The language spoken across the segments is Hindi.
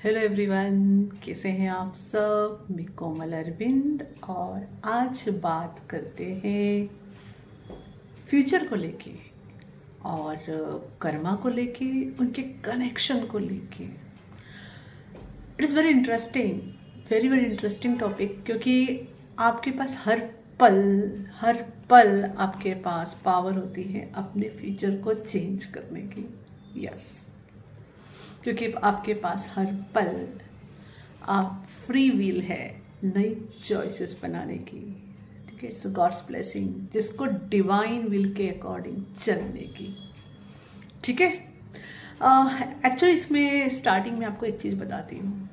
हेलो एवरीवन, कैसे हैं आप सब। मैं कोमल अरविंद और आज बात करते हैं फ्यूचर को लेके और कर्मा को लेके, उनके कनेक्शन को लेके। It is very interesting, very very interesting topic, क्योंकि आपके पास हर पल आपके पास पावर होती है अपने फ्यूचर को चेंज करने की। यस, क्योंकि आपके पास हर पल आप फ्री व्हील है नई चॉइसेस बनाने की। ठीक है, सो गॉड्स ब्लेसिंग, जिसको डिवाइन विल के अकॉर्डिंग चलने की। ठीक है, एक्चुअली इसमें स्टार्टिंग में आपको एक चीज़ बताती हूँ।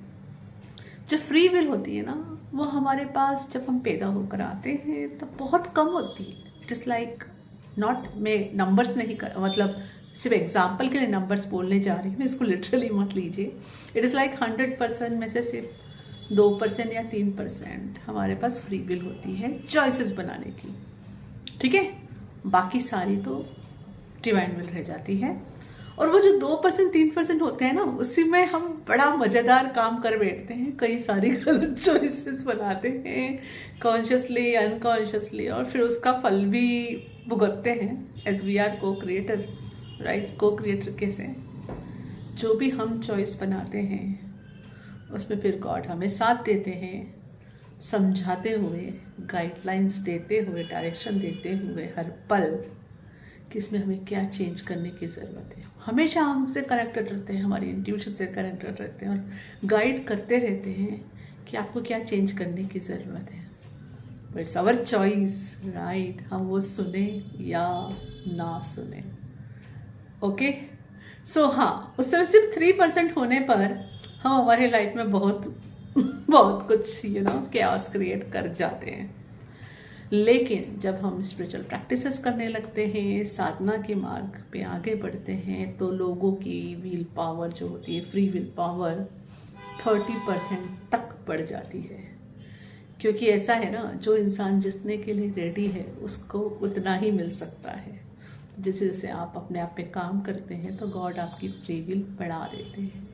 जो फ्री विल होती है ना, वो हमारे पास जब हम पैदा होकर आते हैं तो बहुत कम होती है। इट इज़ लाइक नॉट, मैं नंबर्स नहीं कर, मतलब सिर्फ एग्जाम्पल के लिए नंबर्स बोलने जा रही हूँ, इसको लिटरली मत लीजिए। इट इज़ लाइक 100% में से सिर्फ 2% या 3% हमारे पास फ्री विल होती है चॉइसेस बनाने की। ठीक है, बाकी सारी तो डिवाइन विल रह जाती है। और वो जो 2% 3% होते हैं ना, उसी में हम बड़ा मज़ेदार काम कर बैठते हैं, कई सारी गलत चॉइसेस बनाते हैं कॉन्शियसली अनकॉन्शियसली, और फिर उसका फल भी भुगतते हैं एज वी आर को क्रिएटर। राइट, को क्रिएटर कैसे, जो भी हम चॉइस बनाते हैं उसमें फिर गॉड हमें साथ देते हैं, समझाते हुए, गाइडलाइंस देते हुए, डायरेक्शन देते हुए हर पल कि इसमें हमें क्या चेंज करने की ज़रूरत है। हमेशा हमसे कनेक्टेड रहते हैं, हमारी इंट्यूशन से कनेक्टेड रहते हैं और गाइड करते रहते हैं कि आपको क्या चेंज करने की ज़रूरत है। But it's our choice, right, हम वो सुने या ना सुने। ओके, सो हाँ, उस समय सिर्फ 3% होने पर हम हमारे लाइफ में बहुत बहुत कुछ कैओस क्रिएट कर जाते हैं। लेकिन जब हम स्पिरिचुअल प्रैक्टिसेस करने लगते हैं, साधना के मार्ग पे आगे बढ़ते हैं, तो लोगों की विल पावर जो होती है, फ्री विल पावर 30% तक बढ़ जाती है। क्योंकि ऐसा है ना, जो इंसान जितने के लिए रेडी है उसको उतना ही मिल सकता है। जैसे जैसे आप अपने आप पे काम करते हैं तो गॉड आपकी फ्री विल बढ़ा देते हैं।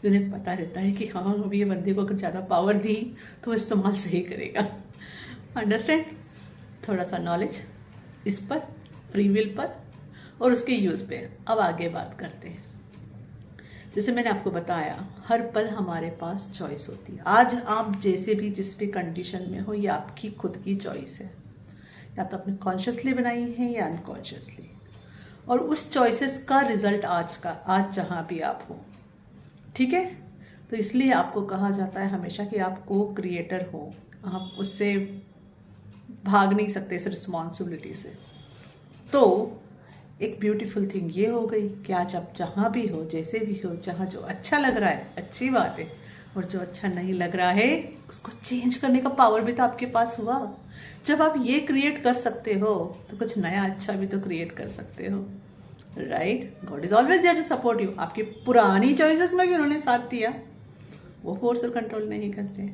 उन्हें पता रहता है कि हाँ, अभी ये बंदे को अगर ज़्यादा पावर दी तो वो इस्तेमाल सही करेगा। अंडरस्टैंड? थोड़ा सा नॉलेज इस पर, फ्री विल पर और उसके यूज़ पे। अब आगे बात करते हैं। जैसे मैंने आपको बताया, हर पल हमारे पास चॉइस होती है। आज आप जैसे भी जिस भी कंडीशन में हो, ये आपकी खुद की चॉइस है, या तो आपने कॉन्शियसली बनाई है या अनकॉन्शियसली। और उस चॉइसेस का रिजल्ट आज जहाँ भी आप हो। ठीक है, तो इसलिए आपको कहा जाता है हमेशा कि आप को क्रिएटर हो, आप उससे भाग नहीं सकते, इस रिस्पॉन्सिबिलिटी से। तो एक ब्यूटीफुल थिंग ये हो गई कि आज आप जहाँ भी हो, जैसे भी हो, जहाँ जो अच्छा लग रहा है अच्छी बात है, और जो अच्छा नहीं लग रहा है उसको चेंज करने का पावर भी तो आपके पास हुआ। जब आप ये क्रिएट कर सकते हो तो कुछ नया अच्छा भी तो क्रिएट कर सकते हो। Right, God is always there to support you. आपकी पुरानी चॉइसेस में भी उन्होंने साथ दिया, वो फोर्स और कंट्रोल नहीं करते।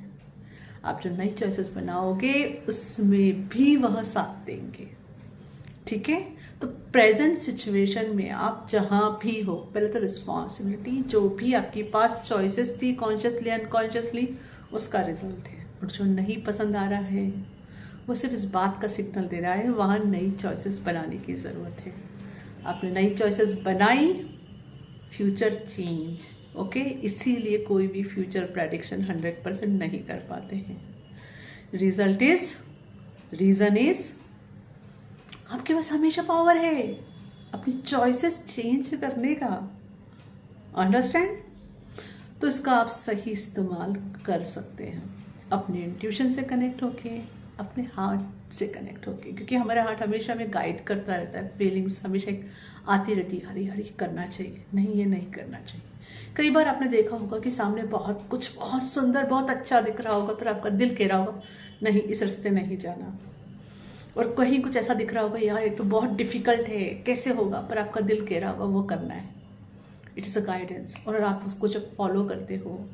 आप जो नई चॉइसेस बनाओगे उसमें भी वह साथ देंगे। ठीक है, तो प्रेजेंट सिचुएशन में आप जहां भी हो, पहले तो रिस्पॉन्सिबिलिटी, जो भी आपके पास चॉइसेस थी कॉन्शियसली अनकॉन्शियसली, उसका रिजल्ट है। और जो नहीं पसंद आ रहा है वो सिर्फ इस बात का सिग्नल दे रहा है वहां नई चॉइसेस बनाने की ज़रूरत है। आपने नई चॉइसेस बनाई, फ्यूचर चेंज। ओके, इसीलिए कोई भी फ्यूचर प्रेडिक्शन 100% नहीं कर पाते हैं। रीज़न इज आपके पास हमेशा पावर है अपनी चॉइसेस चेंज करने का। अंडरस्टैंड? तो इसका आप सही इस्तेमाल कर सकते हैं, अपने इंट्यूशन से कनेक्ट होके, अपने हार्ट से कनेक्ट होके, क्योंकि हमारा हार्ट हमेशा हमें गाइड करता रहता है। फीलिंग्स हमेशा आती रहती है, हरी हरी करना चाहिए, नहीं ये नहीं करना चाहिए। कई बार आपने देखा होगा कि सामने बहुत सुंदर, बहुत अच्छा दिख रहा होगा, पर आपका दिल कह रहा होगा नहीं, इस रास्ते नहीं जाना। और कहीं कुछ ऐसा दिख रहा होगा, यार ये तो बहुत डिफिकल्ट है, कैसे होगा, पर आपका दिल कह रहा होगा वो करना है। इट इज़ अ गाइडेंस, और आप उसको जब फॉलो करते हो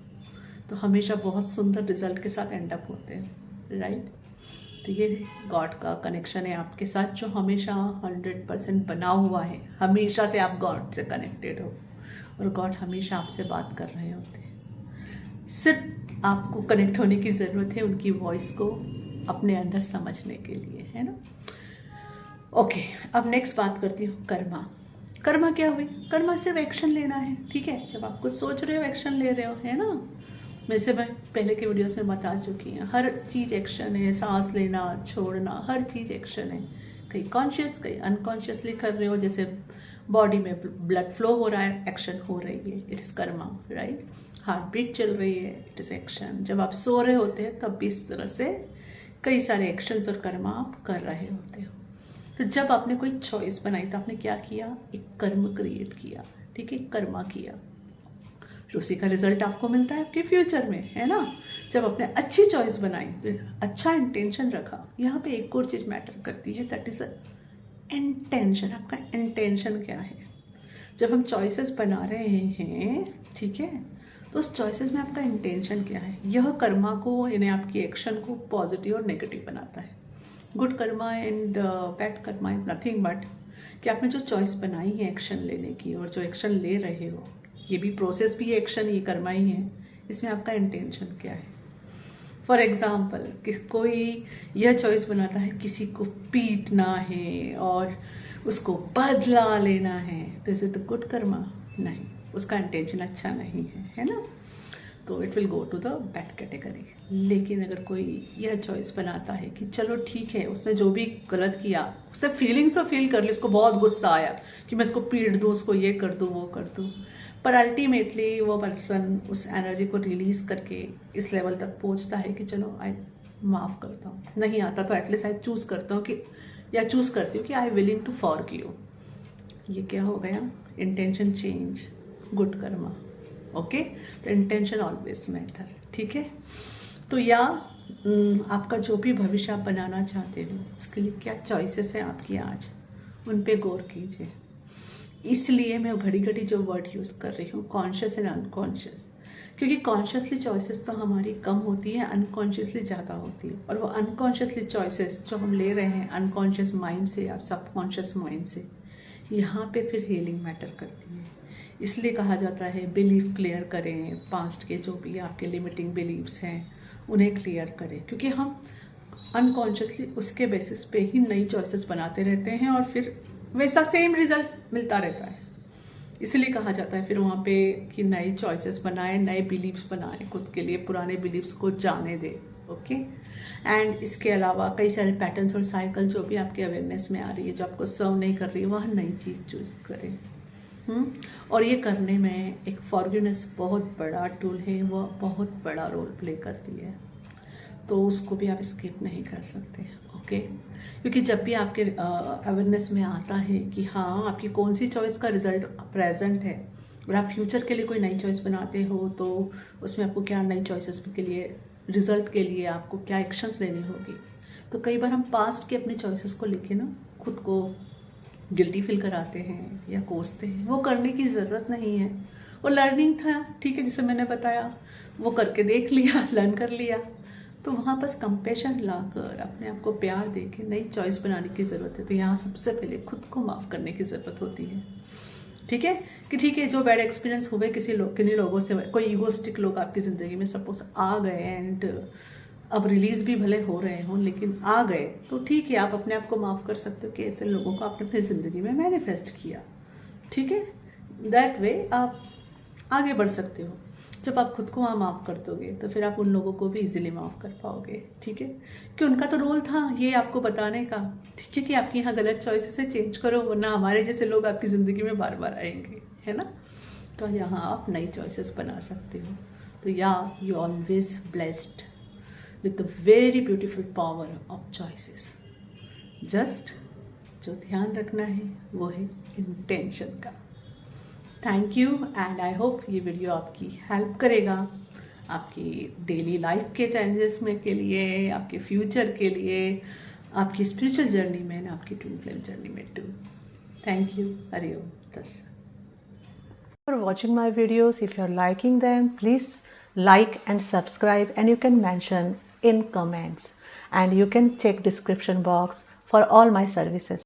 तो हमेशा बहुत सुंदर रिजल्ट के साथ एंड अप होते हैं। राइट, तो ये गॉड का कनेक्शन है आपके साथ, जो हमेशा 100% बना हुआ है। हमेशा से आप गॉड से कनेक्टेड हो और गॉड हमेशा आपसे बात कर रहे होते हैं। सिर्फ आपको कनेक्ट होने की ज़रूरत है उनकी वॉइस को अपने अंदर समझने के लिए, है ना। ओके, अब नेक्स्ट बात करती हूँ कर्मा। कर्मा क्या हुई? कर्मा सिर्फ एक्शन लेना है, ठीक है। जब आप कुछ सोच रहे हो एक्शन ले रहे हो, है ना। वैसे मैं पहले के वीडियोस में बता चुकी हूँ, हर चीज़ एक्शन है। सांस लेना, छोड़ना, हर चीज़ एक्शन है। कहीं कॉन्शियस, कहीं अनकॉन्शियसली कर रहे हो। जैसे बॉडी में ब्लड फ्लो हो रहा है, एक्शन हो रही है, it is karma, right. Heart beat चल रही है, इट इज़ एक्शन। जब आप सो रहे होते हैं तब भी इस तरह से कई सारे एक्शंस और कर्मा आप कर रहे होते हो। तो जब आपने कोई चॉइस बनाई तो आपने क्या किया? एक कर्म क्रिएट किया, ठीक है, कर्मा किया। फिर उसी का रिजल्ट आपको मिलता है आपके फ्यूचर में, है ना। जब आपने अच्छी चॉइस बनाई, अच्छा इंटेंशन रखा, यहाँ पे एक और चीज़ मैटर करती है, दैट इज इंटेंशन। आपका इंटेंशन क्या है? जब हम चॉइसेस बना रहे हैं, ठीक है, तो उस चॉइसेस में आपका इंटेंशन क्या है? यह कर्मा को, यानी आपकी एक्शन को पॉजिटिव और नेगेटिव बनाता है। Good Karma and bad Karma is nothing but कि आपने जो चॉइस बनाई है एक्शन लेने की और जो एक्शन ले रहे हो, ये भी प्रोसेस भी एक्शन, ये कर्मा ही है। इसमें आपका इंटेंशन क्या है? फॉर एग्जाम्पल, कि कोई यह चॉइस बनाता है किसी को पीटना है और उसको बदला लेना है, तो is it the good karma? नहीं, उसका इंटेंशन अच्छा नहीं है ना। तो it will go to the bad category. लेकिन अगर कोई यह चॉइस बनाता है कि चलो ठीक है, उसने जो भी गलत किया, उसने फीलिंग्स तो फील कर ली, उसको बहुत गुस्सा आया कि मैं इसको पीट दूँ, उसको ये कर दूँ, वो कर दूँ, पर अल्टीमेटली वो पर्सन उस एनर्जी को रिलीज करके इस लेवल तक पहुंचता है कि चलो आई माफ़ करता हूँ। नहीं आता तो एटलीस्ट आई चूज़ करता हूँ कि, या चूज़ करती हूँ कि आई विलिंग टू फॉरगिव। ये क्या हो गया? Intention change, good Karma. Okay, तो इंटेंशन ऑलवेज मैटर, ठीक है। तो या आपका जो भी भविष्य आप बनाना चाहते हो, उसके लिए क्या चॉइसेस हैं आपकी आज, उन पे गौर कीजिए। इसलिए मैं घड़ी घड़ी जो वर्ड यूज़ कर रही हूँ, कॉन्शियस एंड अनकॉन्शियस, क्योंकि कॉन्शियसली चॉइसेस तो हमारी कम होती है, अनकॉन्शियसली ज़्यादा होती है। और वो अनकॉन्शियसली चॉइसेस जो हम ले रहे हैं अनकॉन्शियस माइंड से या सबकॉन्शियस माइंड से, यहाँ पे फिर हीलिंग मैटर करती है। इसलिए कहा जाता है बिलीफ क्लियर करें, पास्ट के जो भी आपके लिमिटिंग बिलीव्स हैं उन्हें क्लियर करें, क्योंकि हम अनकॉन्शियसली उसके बेसिस पे ही नई चॉइसेस बनाते रहते हैं और फिर वैसा सेम रिजल्ट मिलता रहता है। इसलिए कहा जाता है फिर वहाँ पे कि नई चॉइसेस बनाएं, नए बिलीव्स बनाएं खुद के लिए, पुराने बिलीव्स को जाने दें। ओके, एंड इसके अलावा कई सारे पैटर्न्स और साइकिल जो भी आपके अवेयरनेस में आ रही है, जो आपको सर्व नहीं कर रही है, वह नई चीज़ चूज करें। और ये करने में एक फॉरगिवनेस बहुत बड़ा टूल है, वह बहुत बड़ा रोल प्ले करती है, तो उसको भी आप स्किप नहीं कर सकते। ओके, क्योंकि जब भी आपके अवेयरनेस में आता है कि हाँ आपकी कौन सी चॉइस का रिजल्ट प्रेजेंट है, और आप फ्यूचर के लिए कोई नई चॉइस बनाते हो, तो उसमें आपको क्या नई चॉइसेस के लिए, रिजल्ट के लिए आपको क्या एक्शंस लेनी होगी। तो कई बार हम पास्ट के अपने चॉइसेस को लेके ना खुद को गिल्टी फील कराते हैं या कोसते हैं। वो करने की ज़रूरत नहीं है, वो लर्निंग था, ठीक है, जैसे मैंने बताया, वो करके देख लिया, लर्न कर लिया। तो वहाँ बस कंपेशन लाकर अपने आप को प्यार दे के नई चॉइस बनाने की ज़रूरत है। तो यहाँ सबसे पहले खुद को माफ़ करने की ज़रूरत होती है, ठीक है, कि ठीक है जो बैड एक्सपीरियंस हुए किन्हीं लोगों से, कोई ईगोस्टिक लोग आपकी ज़िंदगी में सपोज आ गए एंड अब रिलीज भी भले हो रहे हों लेकिन आ गए, तो ठीक है, आप अपने आप को माफ़ कर सकते हो कि ऐसे लोगों को आपने अपनी ज़िंदगी में मैनिफेस्ट किया, ठीक है। दैट वे आप आगे बढ़ सकते हो। जब आप खुद को वहाँ माफ़ कर दोगे तो फिर आप उन लोगों को भी इजीली माफ़ कर पाओगे, ठीक है, कि उनका तो रोल था ये आपको बताने का, ठीक है, कि आपकी यहाँ गलत चॉइसेस है, चेंज करो, वरना हमारे जैसे लोग आपकी ज़िंदगी में बार बार आएंगे, है ना। तो यहाँ आप नई चॉइसेस बना सकते हो। तो या you always blessed with the very beautiful power of choices. Just जो ध्यान रखना है वो है इंटेंशन का। Thank you and I hope ये वीडियो आपकी हेल्प करेगा आपकी डेली लाइफ के चेंजेस में के लिए, आपके फ्यूचर के लिए, आपकी स्पिरिचुअल जर्नी में एंड आपकी ट्विन फ्लेम जर्नी में टू। Thank you. हरिओम तत्सत। For watching my videos, if you're liking them, please like and subscribe, and you can mention in comments, and you can check description box for all my services.